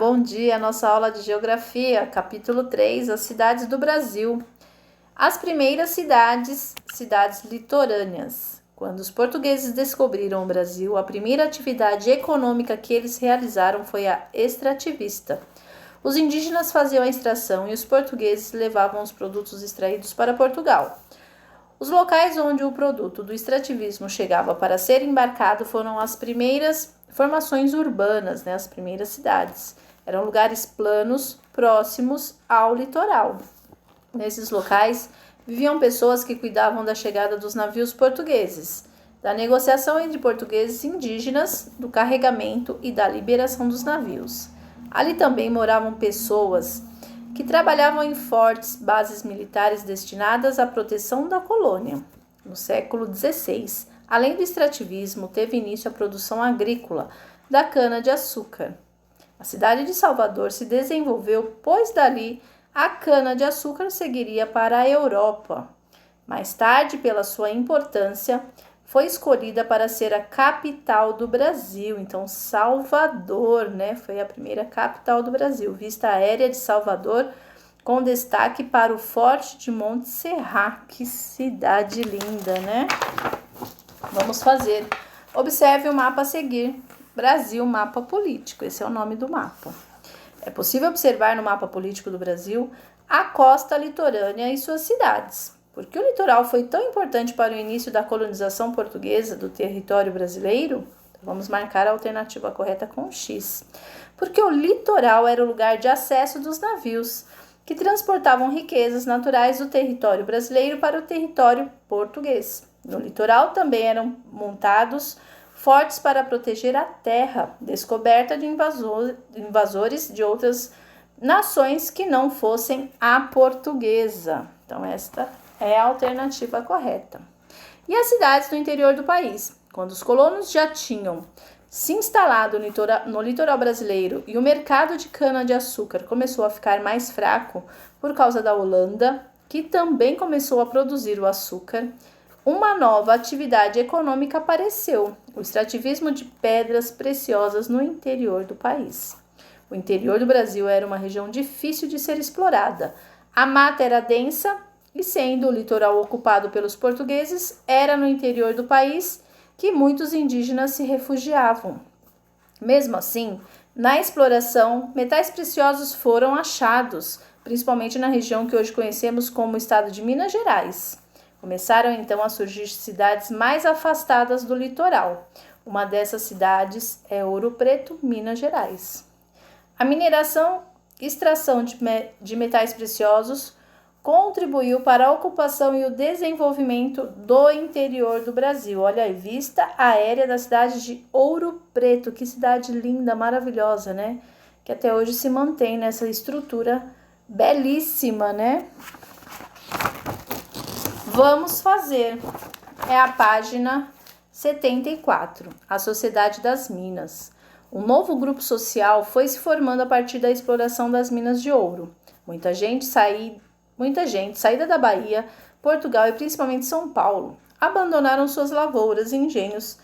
Bom dia, nossa aula de Geografia, capítulo 3, as cidades do Brasil. As primeiras cidades litorâneas. Quando os portugueses descobriram o Brasil, a primeira atividade econômica que eles realizaram foi a extrativista. Os indígenas faziam a extração e os portugueses levavam os produtos extraídos para Portugal. Os locais onde o produto do extrativismo chegava para ser embarcado foram as primeiras formações urbanas, as primeiras cidades. Eram lugares planos, próximos ao litoral. Nesses locais, viviam pessoas que cuidavam da chegada dos navios portugueses, da negociação entre portugueses e indígenas, do carregamento e da liberação dos navios. Ali também moravam pessoas que trabalhavam em fortes bases militares destinadas à proteção da colônia. No século XVI, além do extrativismo, teve início a produção agrícola da cana-de-açúcar. A cidade de Salvador se desenvolveu, pois dali a cana-de-açúcar seguiria para a Europa. Mais tarde, pela sua importância, foi escolhida para ser a capital do Brasil. Então, Salvador, foi a primeira capital do Brasil. Vista aérea de Salvador, com destaque para o Forte de Monte Serrat. Que cidade linda, né? Vamos fazer. Observe o mapa a seguir. Brasil, mapa político. Esse é o nome do mapa. É possível observar no mapa político do Brasil a costa litorânea e suas cidades. Por que o litoral foi tão importante para o início da colonização portuguesa do território brasileiro? Vamos marcar a alternativa correta com X. Porque o litoral era o lugar de acesso dos navios, que transportavam riquezas naturais do território brasileiro para o território português. No litoral também eram montados fortes para proteger a terra, descoberta de invasores de outras nações que não fossem a portuguesa. Então, esta é a alternativa correta. E as cidades do interior do país? Quando os colonos já tinham se instalado no litoral brasileiro e o mercado de cana-de-açúcar começou a ficar mais fraco por causa da Holanda, que também começou a produzir o açúcar, uma nova atividade econômica apareceu, o extrativismo de pedras preciosas no interior do país. O interior do Brasil era uma região difícil de ser explorada. A mata era densa e, sendo o litoral ocupado pelos portugueses, era no interior do país que muitos indígenas se refugiavam. Mesmo assim, na exploração, metais preciosos foram achados, principalmente na região que hoje conhecemos como o estado de Minas Gerais. Começaram então a surgir cidades mais afastadas do litoral. Uma dessas cidades é Ouro Preto, Minas Gerais. A mineração e extração de metais preciosos contribuiu para a ocupação e o desenvolvimento do interior do Brasil. Olha aí, vista aérea da cidade de Ouro Preto. Que cidade linda, maravilhosa, Que até hoje se mantém nessa estrutura belíssima, Vamos fazer. É a página 74, a Sociedade das Minas. Um novo grupo social foi se formando a partir da exploração das minas de ouro. Muita gente saída da Bahia, Portugal e principalmente São Paulo, abandonaram suas lavouras e engenhos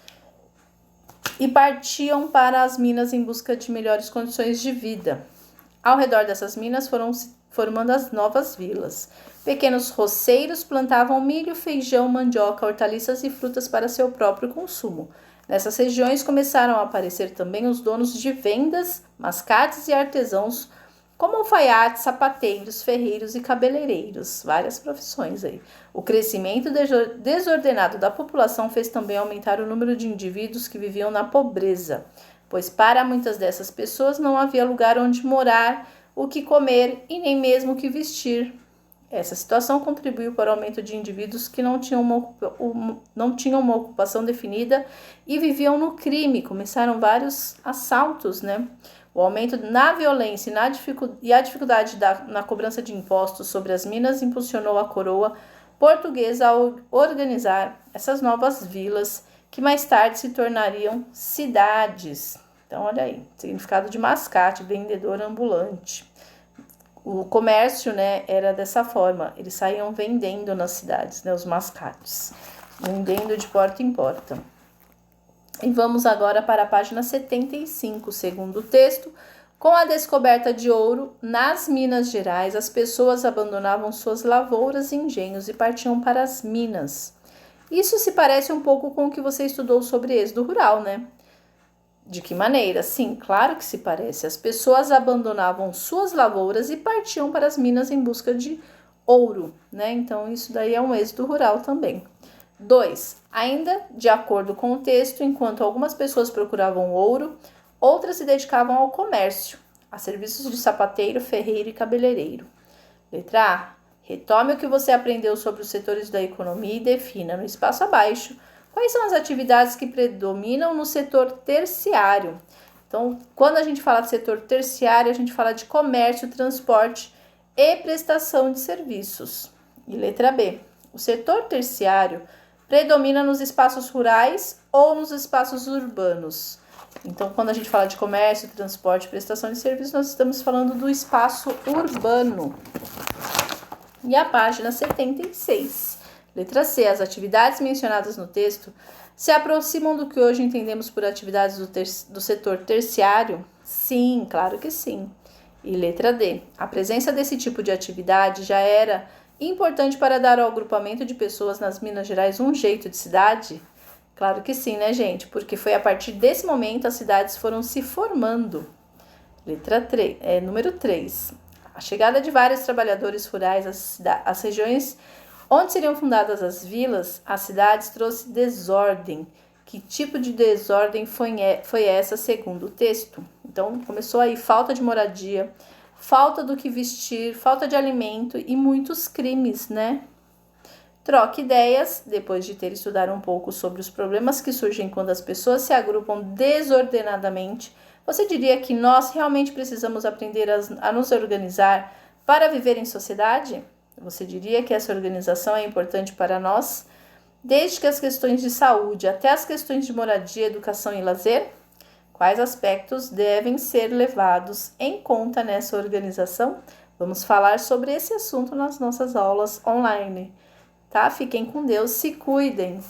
e partiam para as minas em busca de melhores condições de vida. Ao redor dessas minas foram se formando as novas vilas. Pequenos roceiros plantavam milho, feijão, mandioca, hortaliças e frutas para seu próprio consumo. Nessas regiões começaram a aparecer também os donos de vendas, mascates e artesãos, como alfaiates, sapateiros, ferreiros e cabeleireiros. Várias profissões aí. O crescimento desordenado da população fez também aumentar o número de indivíduos que viviam na pobreza, pois para muitas dessas pessoas não havia lugar onde morar, o que comer e nem mesmo o que vestir. Essa situação contribuiu para o aumento de indivíduos que não tinham uma ocupação definida e viviam no crime. Começaram vários assaltos, O aumento na violência e a dificuldade na cobrança de impostos sobre as minas impulsionou a coroa portuguesa a organizar essas novas vilas, que mais tarde se tornariam cidades. Então, olha aí, significado de mascate, vendedor ambulante. O comércio, era dessa forma. Eles saíam vendendo nas cidades, os mascates, vendendo de porta em porta. E vamos agora para a página 75, segundo o texto. Com a descoberta de ouro nas Minas Gerais, as pessoas abandonavam suas lavouras e engenhos e partiam para as minas. Isso se parece um pouco com o que você estudou sobre êxodo rural, né? De que maneira? Sim, claro que se parece. As pessoas abandonavam suas lavouras e partiam para as minas em busca de ouro, né? Então, isso daí é um êxodo rural também. 2. Ainda de acordo com o texto, enquanto algumas pessoas procuravam ouro, outras se dedicavam ao comércio, a serviços de sapateiro, ferreiro e cabeleireiro. Letra A. Retome o que você aprendeu sobre os setores da economia e defina no espaço abaixo quais são as atividades que predominam no setor terciário. Então, quando a gente fala de setor terciário, a gente fala de comércio, transporte e prestação de serviços. E letra B. O setor terciário predomina nos espaços rurais ou nos espaços urbanos. Então, quando a gente fala de comércio, transporte e prestação de serviços, nós estamos falando do espaço urbano. E a página 76. Letra C. As atividades mencionadas no texto se aproximam do que hoje entendemos por atividades do setor terciário? Sim, claro que sim. E letra D. A presença desse tipo de atividade já era importante para dar ao agrupamento de pessoas nas Minas Gerais um jeito de cidade? Claro que sim, né, gente? Porque foi a partir desse momento as cidades foram se formando. Letra 3, número 3. A chegada de vários trabalhadores rurais às regiões onde seriam fundadas as vilas, as cidades, trouxe desordem. Que tipo de desordem foi essa, segundo o texto? Então, começou aí falta de moradia, falta do que vestir, falta de alimento e muitos crimes, né? Troque ideias, depois de ter estudado um pouco sobre os problemas que surgem quando as pessoas se agrupam desordenadamente. Você diria que nós realmente precisamos aprender a nos organizar para viver em sociedade? Você diria que essa organização é importante para nós, desde que as questões de saúde até as questões de moradia, educação e lazer? Quais aspectos devem ser levados em conta nessa organização? Vamos falar sobre esse assunto nas nossas aulas online. Tá? Fiquem com Deus, se cuidem!